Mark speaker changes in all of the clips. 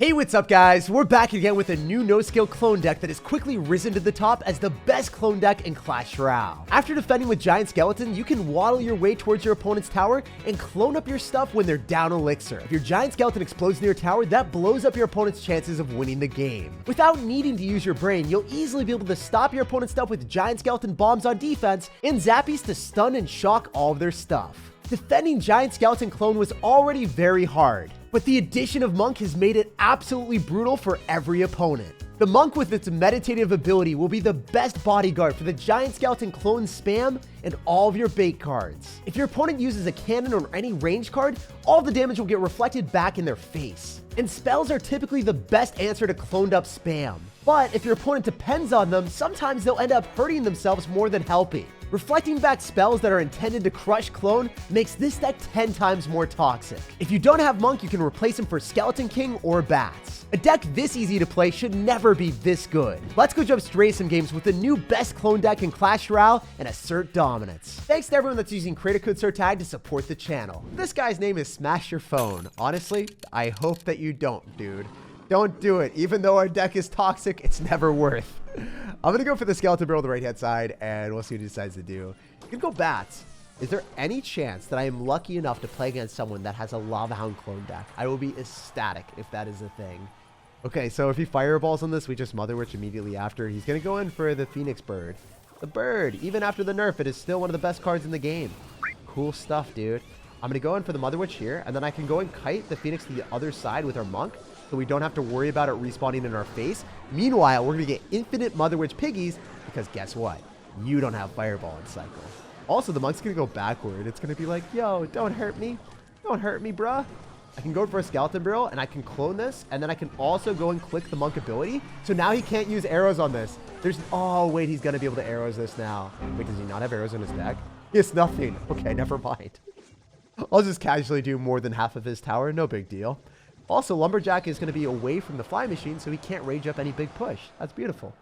Speaker 1: Hey, what's up guys? We're back again with a new no-skill clone deck that has quickly risen to the top as the best clone deck in Clash Royale. After defending with Giant Skeleton, you can waddle your way towards your opponent's tower and clone up your stuff when they're down elixir. If your Giant Skeleton explodes near your tower, that blows up your opponent's chances of winning the game. Without needing to use your brain, you'll easily be able to stop your opponent's stuff with Giant Skeleton bombs on defense and zappies to stun and shock all of their stuff. Defending Giant Skeleton clone was already very hard, but the addition of Monk has made it absolutely brutal for every opponent. The Monk with its meditative ability will be the best bodyguard for the Giant Skeleton clone spam and all of your bait cards. If your opponent uses a cannon or any range card, all the damage will get reflected back in their face. And spells are typically the best answer to cloned up spam. But if your opponent depends on them, sometimes they'll end up hurting themselves more than helping. Reflecting back spells that are intended to crush clone makes this deck 10 times more toxic. If you don't have Monk, you can replace him for Skeleton King or Bats. A deck this easy to play should never be this good. Let's go jump straight some games with the new best clone deck in Clash Royale and assert dominance. Thanks to everyone that's using creator code SirTag to support the channel. This guy's name is Smash Your Phone. Honestly, I hope that you don't, dude. Don't do it. Even though our deck is toxic, it's never worth. I'm going to go for the Skeleton Barrel on the right-hand side, and we'll see what he decides to do. You can go Bats. Is there any chance that I am lucky enough to play against someone that has a Lava Hound clone deck? I will be ecstatic if that is a thing. Okay, so if he fireballs on this, we just Mother Witch immediately after. He's going to go in for the Phoenix Bird. The Bird, even after the nerf, it is still one of the best cards in the game. Cool stuff, dude. I'm going to go in for the Mother Witch here, and then I can go and kite the Phoenix to the other side with our Monk, so we don't have to worry about it respawning in our face. Meanwhile, we're going to get infinite Mother Witch piggies, because guess what? You don't have Fireball in cycle. Also, the Monk's going to go backward. It's going to be like, yo, don't hurt me. Don't hurt me, bruh. I can go for a Skeleton Barrel, and I can clone this, and then I can also go and click the Monk ability. So now he can't use arrows on this. Oh, wait, he's going to be able to arrows this now. Wait, does he not have arrows in his deck? He has nothing. Okay, never mind. I'll just casually do more than half of his tower. No big deal. Also, Lumberjack is going to be away from the fly machine, so he can't rage up any big push. That's beautiful.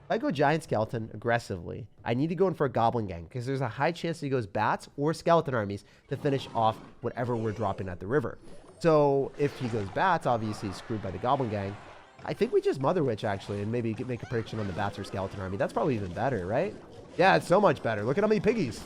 Speaker 1: If I go Giant Skeleton aggressively, I need to go in for a Goblin Gang, because there's a high chance he goes Bats or Skeleton Armies to finish off whatever we're dropping at the river. So if he goes Bats, obviously he's screwed by the Goblin Gang. I think we just Mother Witch, actually, and maybe make a prediction on the Bats or Skeleton Army. That's probably even better, right? Yeah, it's so much better. Look at how many piggies.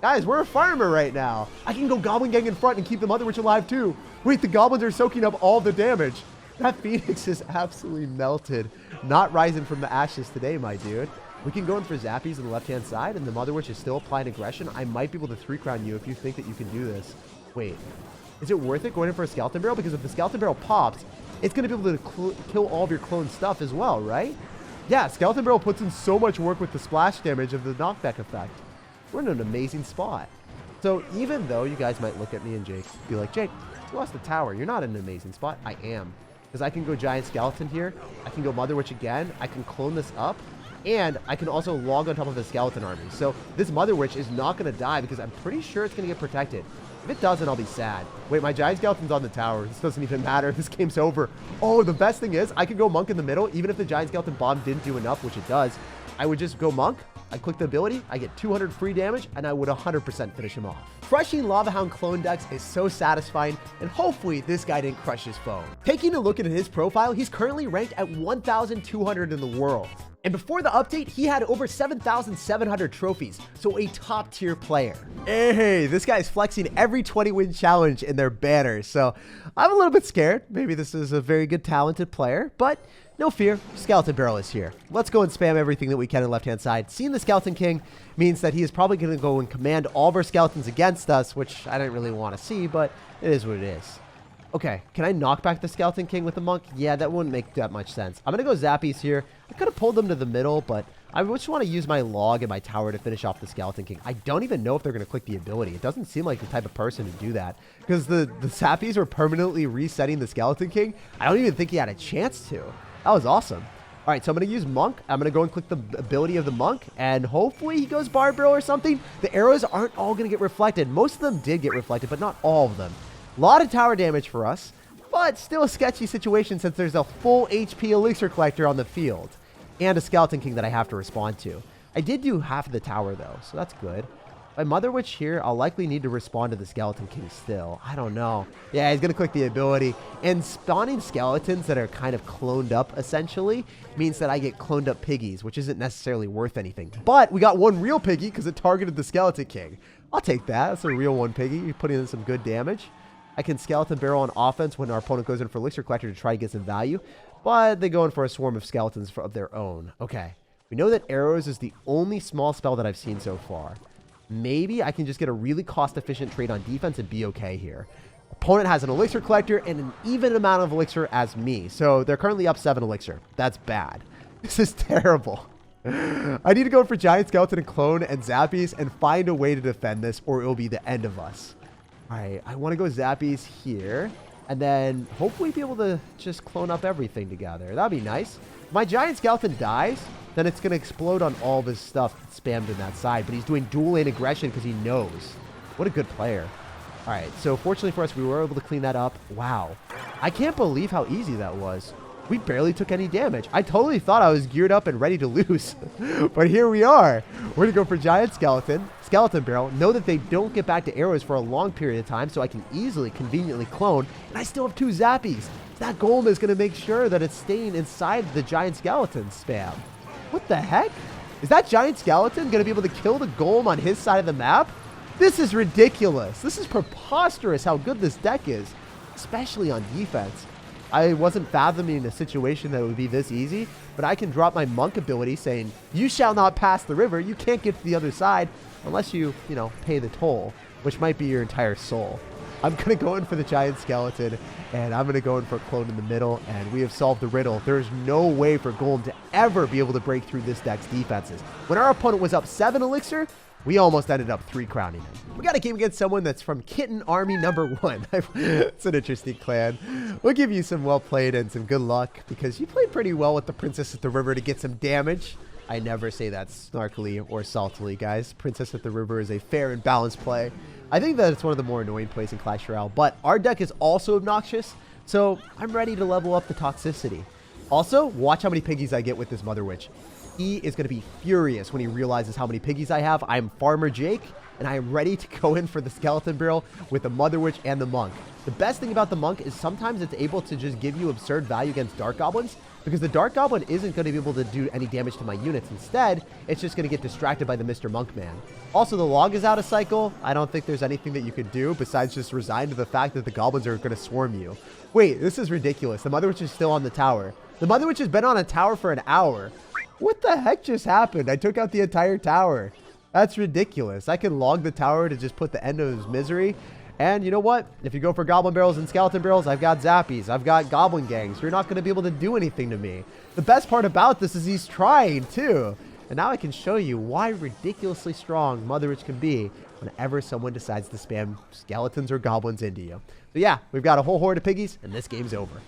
Speaker 1: Guys, we're a farmer right now. I can go Goblin Gang in front and keep the Mother Witch alive too. Wait, the goblins are soaking up all the damage. That Phoenix is absolutely melted. Not rising from the ashes today, my dude. We can go in for zappies on the left-hand side, and the Mother Witch is still applying aggression. I might be able to 3-crown you if you think that you can do this. Wait, is it worth it going in for a Skeleton Barrel? Because if the Skeleton Barrel pops, it's going to be able to kill all of your clone stuff as well, right? Yeah, Skeleton Barrel puts in so much work with the splash damage of the knockback effect. We're in an amazing spot. So even though you guys might look at me and Jake, be like, Jake, you lost the tower. You're not in an amazing spot. I am. Because I can go Giant Skeleton here. I can go Mother Witch again. I can clone this up. And I can also log on top of a Skeleton Army. So this Mother Witch is not going to die because I'm pretty sure it's going to get protected. If it doesn't, I'll be sad. Wait, my Giant Skeleton's on the tower. This doesn't even matter. This game's over. Oh, the best thing is I can go Monk in the middle. Even if the Giant Skeleton bomb didn't do enough, which it does, I would just go Monk. I click the ability, I get 200 free damage, and I would 100% finish him off. Crushing Lava Hound clone decks is so satisfying, and hopefully this guy didn't crush his phone. Taking a look at his profile, he's currently ranked at 1,200 in the world. And before the update, he had over 7,700 trophies, so a top tier player. Hey, this guy's flexing every 20-win challenge in their banner, so I'm a little bit scared. Maybe this is a very good, talented player, but no fear, Skeleton Barrel is here. Let's go and spam everything that we can on the left-hand side. Seeing the Skeleton King means that he is probably going to go and command all of our skeletons against us, which I didn't really want to see, but it is what it is. Okay, can I knock back the Skeleton King with the Monk? Yeah, that wouldn't make that much sense. I'm going to go Zappies here. I could have pulled them to the middle, but I just want to use my log and my tower to finish off the Skeleton King. I don't even know if they're going to click the ability. It doesn't seem like the type of person to do that, because the Zappies were permanently resetting the Skeleton King. I don't even think he had a chance to. That was awesome. All right, so I'm going to use Monk. I'm going to go and click the ability of the Monk, and hopefully he goes Bard Barrel or something. The arrows aren't all going to get reflected. Most of them did get reflected, but not all of them. A lot of tower damage for us, but still a sketchy situation since there's a full HP elixir collector on the field and a Skeleton King that I have to respond to. I did do half of the tower, though, so that's good. If I Mother Witch here, I'll likely need to respond to the Skeleton King still. I don't know. Yeah, he's going to click the ability. And spawning skeletons that are kind of cloned up, essentially, means that I get cloned up piggies, which isn't necessarily worth anything. But we got one real piggy because it targeted the Skeleton King. I'll take that. That's a real one piggy. You're putting in some good damage. I can Skeleton Barrel on offense when our opponent goes in for Elixir Collector to try to get some value. But they go in for a swarm of skeletons of their own. Okay. We know that arrows is the only small spell that I've seen so far. Maybe I can just get a really cost-efficient trade on defense and be okay here. Opponent has an Elixir Collector and an even amount of Elixir as me. So they're currently up 7 Elixir. That's bad. This is terrible. I need to go for Giant Skeleton and Clone and Zappies and find a way to defend this or it will be the end of us. All right, I want to go Zappies here and then hopefully be able to just clone up everything together. That'd be nice. If my Giant Skeleton dies, then it's going to explode on all of his stuff spammed in that side. But he's doing dual lane aggression because he knows. What a good player. All right, so fortunately for us, we were able to clean that up. Wow. I can't believe how easy that was. We barely took any damage. I totally thought I was geared up and ready to lose. But here we are. We're going to go for Giant Skeleton, Skeleton Barrel. Know that they don't get back to arrows for a long period of time, so I can easily, conveniently clone. And I still have 2 Zappies. That golem is going to make sure that it's staying inside the Giant Skeleton spam. What the heck? Is that Giant Skeleton going to be able to kill the golem on his side of the map? This is ridiculous. This is preposterous how good this deck is, especially on defense. I wasn't fathoming a situation that would be this easy, but I can drop my monk ability saying, you shall not pass the river. You can't get to the other side unless you pay the toll, which might be your entire soul. I'm going to go in for the Giant Skeleton, and I'm going to go in for a clone in the middle, and we have solved the riddle. There's no way for Golem to ever be able to break through this deck's defenses. When our opponent was up 7 Elixir, we almost ended up 3 crowning him. We got a game against someone that's from Kitten Army number 1. It's an interesting clan. We'll give you some well played and some good luck because you played pretty well with the Princess at the River to get some damage. I never say that snarkily or saltily, guys. Princess at the River is a fair and balanced play. I think that it's one of the more annoying plays in Clash Royale, but our deck is also obnoxious, so I'm ready to level up the toxicity. Also, watch how many piggies I get with this Mother Witch. He is going to be furious when he realizes how many piggies I have. I'm Farmer Jake, and I am ready to go in for the Skeleton Barrel with the Mother Witch and the Monk. The best thing about the Monk is sometimes it's able to just give you absurd value against Dark Goblins, because the Dark Goblin isn't going to be able to do any damage to my units. Instead, it's just going to get distracted by the Mr. Monk Man. Also, the log is out of cycle. I don't think there's anything that you could do besides just resign to the fact that the goblins are going to swarm you. Wait, this is ridiculous. The Mother Witch is still on the tower. The Mother Witch has been on a tower for an hour. What the heck just happened? I took out the entire tower. That's ridiculous. I can log the tower to just put the end of his misery. And you know what? If you go for Goblin Barrels and Skeleton Barrels, I've got Zappies. I've got Goblin Gangs. You're not going to be able to do anything to me. The best part about this is he's trying too. And now I can show you why ridiculously strong Mother Witch can be whenever someone decides to spam skeletons or goblins into you. So yeah, we've got a whole horde of piggies and this game's over.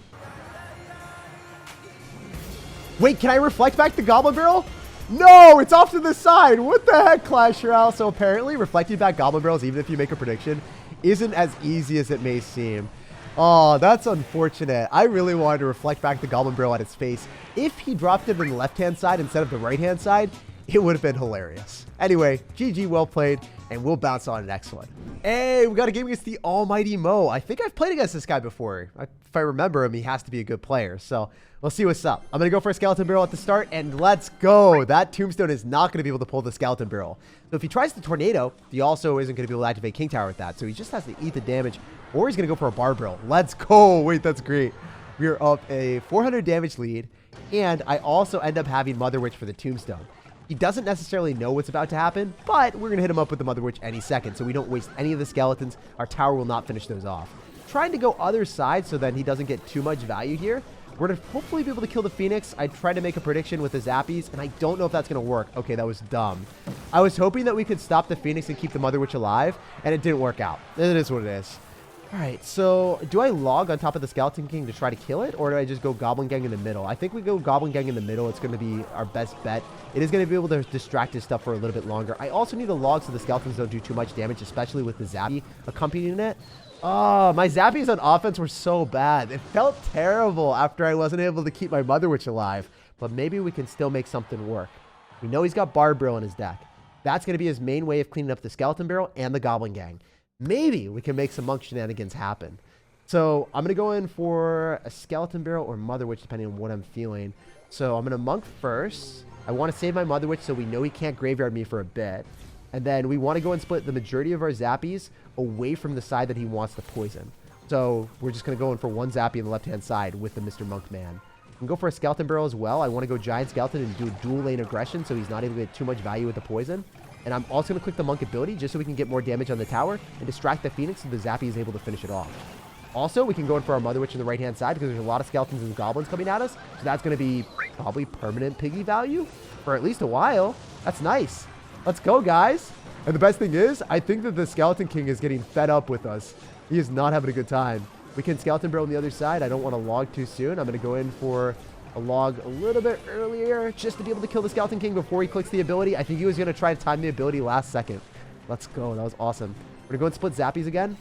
Speaker 1: Wait, can I reflect back the Goblin Barrel? No, it's off to the side. What the heck, Clash Royale? So apparently reflecting back Goblin Barrels, even if you make a prediction, isn't as easy as it may seem. Oh, that's unfortunate. I really wanted to reflect back the Goblin Barrel at its face. If he dropped it on the left-hand side instead of the right-hand side, it would have been hilarious. Anyway, GG, well played, and we'll bounce on the next one. Hey, we got a game against the almighty Mo. I think I've played against this guy before. If I remember him, he has to be a good player. So we'll see what's up. I'm going to go for a Skeleton Barrel at the start, and let's go. That Tombstone is not going to be able to pull the Skeleton Barrel. So if he tries the Tornado, he also isn't going to be able to activate King Tower with that. So he just has to eat the damage, or he's going to go for a Bar Barrel. Let's go. Wait, that's great. We are up a 400 damage lead, and I also end up having Mother Witch for the Tombstone. He doesn't necessarily know what's about to happen, but we're going to hit him up with the Mother Witch any second, so we don't waste any of the skeletons. Our tower will not finish those off. Trying to go other side so that he doesn't get too much value here. We're going to hopefully be able to kill the Phoenix. I tried to make a prediction with the Zappies, and I don't know if that's going to work. Okay, that was dumb. I was hoping that we could stop the Phoenix and keep the Mother Witch alive, and it didn't work out. It is what it is. All right, so do I log on top of the Skeleton King to try to kill it, or do I just go Goblin Gang in the middle? I think we go Goblin Gang in the middle. It's going to be our best bet. It is going to be able to distract his stuff for a little bit longer. I also need a log so the Skeletons don't do too much damage, especially with the Zappy accompanying it. Oh, my Zappies on offense were so bad. It felt terrible after I wasn't able to keep my Mother Witch alive, but maybe we can still make something work. We know he's got Barb Barrel in his deck. That's going to be his main way of cleaning up the skeleton barrel and the goblin gang. Maybe we can make some monk shenanigans happen. So I'm going to go in for a skeleton barrel or mother witch, depending on what I'm feeling. So I'm going to monk first. I want to save my mother witch so we know he can't graveyard me for a bit. And then we want to go and split the majority of our zappies away from the side that he wants to poison. So we're just going to go in for one zappy on the left-hand side with the Mr. Monk Man. I can go for a skeleton barrel as well. I want to go giant skeleton and do a dual lane aggression so he's not able to get too much value with the poison. And I'm also going to click the monk ability just so we can get more damage on the tower and distract the phoenix so the zappy is able to finish it off. Also, we can go in for our mother witch on the right-hand side because there's a lot of skeletons and goblins coming at us. So that's going to be probably permanent piggy value for at least a while. That's nice. Let's go, guys. And the best thing is, I think that the Skeleton King is getting fed up with us. He is not having a good time. We can skeleton barrel on the other side. I don't want to log too soon. I'm going to go in for a log a little bit earlier just to be able to kill the Skeleton King before he clicks the ability. I think he was going to try to time the ability last second. Let's go. That was awesome. We're going to go and split zappies again.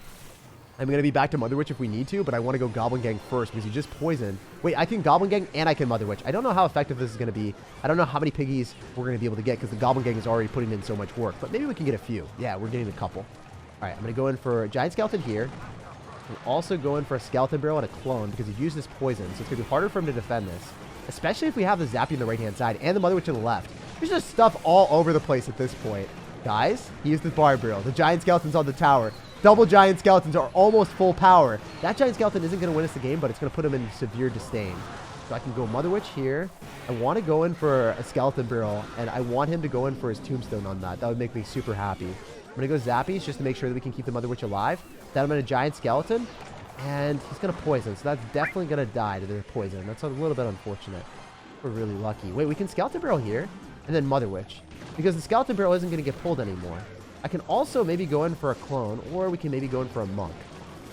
Speaker 1: I'm going to be back to Mother Witch if we need to, but I want to go Goblin Gang first because he just poisoned. Wait, I can Goblin Gang and I can Mother Witch. I don't know how effective this is going to be. I don't know how many piggies we're going to be able to get because the Goblin Gang is already putting in so much work, but maybe we can get a few. Yeah, we're getting a couple. All right, I'm going to go in for a Giant Skeleton here. I'm also going for a Skeleton Barrel and a Clone because he's used this poison, so it's going to be harder for him to defend this, especially if we have the Zappy on the right-hand side and the Mother Witch on the left. There's just stuff all over the place at this point. Guys, he used the Bard Barrel. The Giant Skeleton's on the tower. Double Giant Skeletons are almost full power. That Giant Skeleton isn't going to win us the game, but it's going to put him in severe disdain. So I can go Mother Witch here. I want to go in for a Skeleton Barrel, and I want him to go in for his Tombstone on that. That would make me super happy. I'm going to go Zappies just to make sure that we can keep the Mother Witch alive. Then I'm going to Giant Skeleton, and he's going to poison. So that's definitely going to die to their poison. That's a little bit unfortunate. We're really lucky. Wait, we can Skeleton Barrel here, and then Mother Witch, because the Skeleton Barrel isn't going to get pulled anymore. I can also maybe go in for a Clone, or we can maybe go in for a Monk.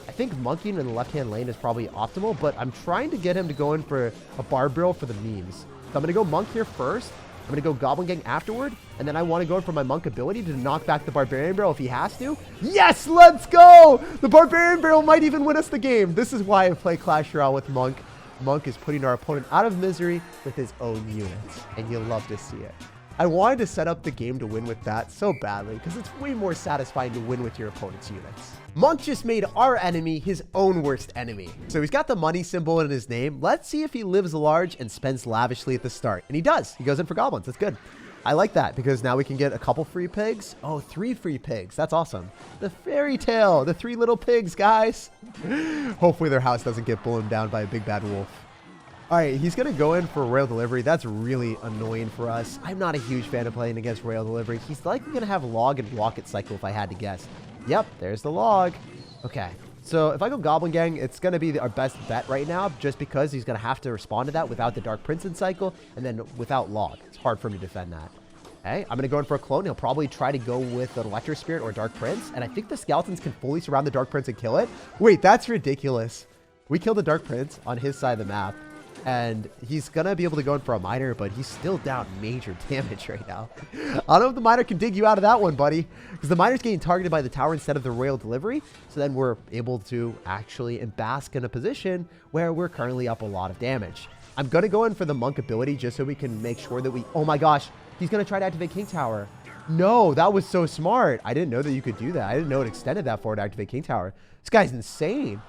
Speaker 1: I think Monking in the left-hand lane is probably optimal, but I'm trying to get him to go in for a Bard Barrel for the memes. So I'm going to go Monk here first. I'm going to go Goblin Gang afterward, and then I want to go in for my Monk ability to knock back the Barbarian Barrel if he has to. Yes, let's go! The Barbarian Barrel might even win us the game. This is why I play Clash Royale with Monk. Monk is putting our opponent out of misery with his own units, and you'll love to see it. I wanted to set up the game to win with that so badly because it's way more satisfying to win with your opponent's units. Monk just made our enemy his own worst enemy. So he's got the money symbol in his name. Let's see if he lives large and spends lavishly at the start. And he does. He goes in for goblins. That's good. I like that because now we can get a couple free pigs. Oh, 3 free pigs. That's awesome. The fairy tale. The 3 little pigs, guys. Hopefully their house doesn't get blown down by a big bad wolf. All right, he's going to go in for Royal Delivery. That's really annoying for us. I'm not a huge fan of playing against Royal Delivery. He's likely going to have Log and Rocket Cycle if I had to guess. Yep, there's the Log. Okay, so if I go Goblin Gang, it's going to be our best bet right now just because he's going to have to respond to that without the Dark Prince in cycle and then without Log. It's hard for him to defend that. Okay, I'm going to go in for a Clone. He'll probably try to go with an Electro Spirit or Dark Prince, and I think the Skeletons can fully surround the Dark Prince and kill it. Wait, that's ridiculous. We killed the Dark Prince on his side of the map. And he's going to be able to go in for a Miner, but he's still down major damage right now. I don't know if the Miner can dig you out of that one, buddy. Because the Miner's getting targeted by the tower instead of the Royal Delivery. So then we're able to actually bask in a position where we're currently up a lot of damage. I'm going to go in for the Monk ability just so we can make sure that we... Oh my gosh, he's going to try to activate King Tower. No, that was so smart. I didn't know that you could do that. I didn't know it extended that far to activate King Tower. This guy's insane.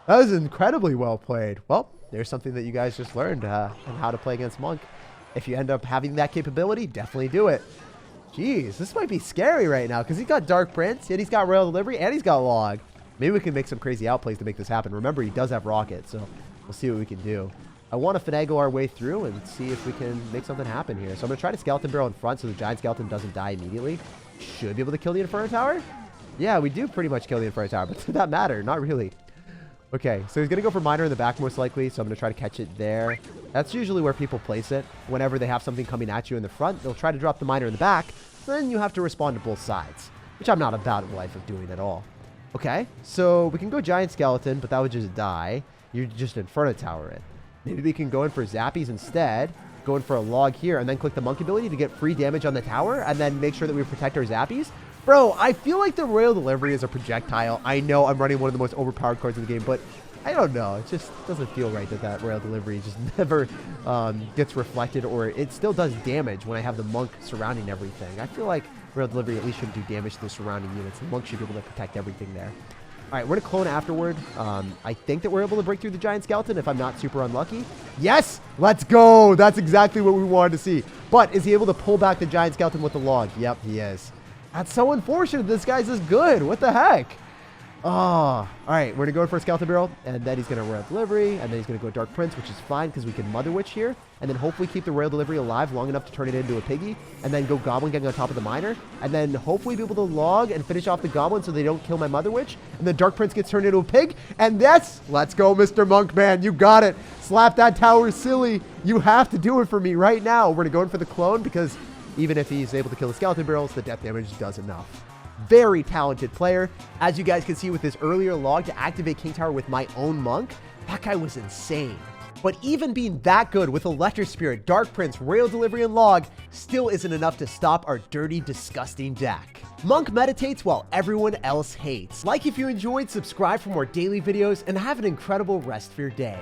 Speaker 1: That was incredibly well played. Well, there's something that you guys just learned on how to play against Monk. If you end up having that capability, definitely do it. Jeez, this might be scary right now because he's got Dark Prince, and he's got Royal Delivery, and he's got Log. Maybe we can make some crazy outplays to make this happen. Remember, he does have Rocket, so we'll see what we can do. I want to finagle our way through and see if we can make something happen here. So I'm going to try to Skeleton Barrel in front so the Giant Skeleton doesn't die immediately. Should be able to kill the Inferno Tower. Yeah, we do pretty much kill the Inferno Tower, but does that matter? Not really. Okay, so he's going to go for Miner in the back most likely, so I'm going to try to catch it there. That's usually where people place it. Whenever they have something coming at you in the front, they'll try to drop the Miner in the back. Then you have to respond to both sides, which I'm not about in the life of doing at all. Okay, so we can go Giant Skeleton, but that would just die. You're just Inferno Tower it. Maybe we can go in for Zappies instead, go in for a Log here, and then click the Monk ability to get free damage on the tower, and then make sure that we protect our Zappies. Bro, I feel like the Royal Delivery is a projectile. I know I'm running one of the most overpowered cards in the game, but I don't know. It just doesn't feel right that Royal Delivery just never gets reflected, or it still does damage when I have the Monk surrounding everything. I feel like Royale Delivery at least shouldn't do damage to the surrounding units. The monk should be able to protect everything there. All right, we're going to clone afterward. I think that we're able to break through the giant skeleton if I'm not super unlucky. Yes, let's go. That's exactly what we wanted to see. But is he able to pull back the giant skeleton with the log? Yep, he is. That's so unfortunate. This guy's this good. What the heck? Oh, all right. We're going to go for a skeleton barrel, and then he's going to Royale Delivery, and then he's going to go Dark Prince, which is fine because we can Mother Witch here, and then hopefully keep the Royale Delivery alive long enough to turn it into a piggy, and then go Goblin Gang on top of the Miner, and then hopefully be able to log and finish off the Goblin so they don't kill my Mother Witch, and then Dark Prince gets turned into a pig, and that's, let's go, Mr. Monk, man. You got it. Slap that tower silly. You have to do it for me right now. We're going to go in for the clone because even if he's able to kill the skeleton barrels, the death damage does enough. Very talented player. As you guys can see with this earlier log to activate King Tower with my own monk, that guy was insane. But even being that good with Electric Spirit, Dark Prince, Royale Delivery, and log still isn't enough to stop our dirty, disgusting deck. Monk meditates while everyone else hates. Like if you enjoyed, subscribe for more daily videos, and have an incredible rest of your day.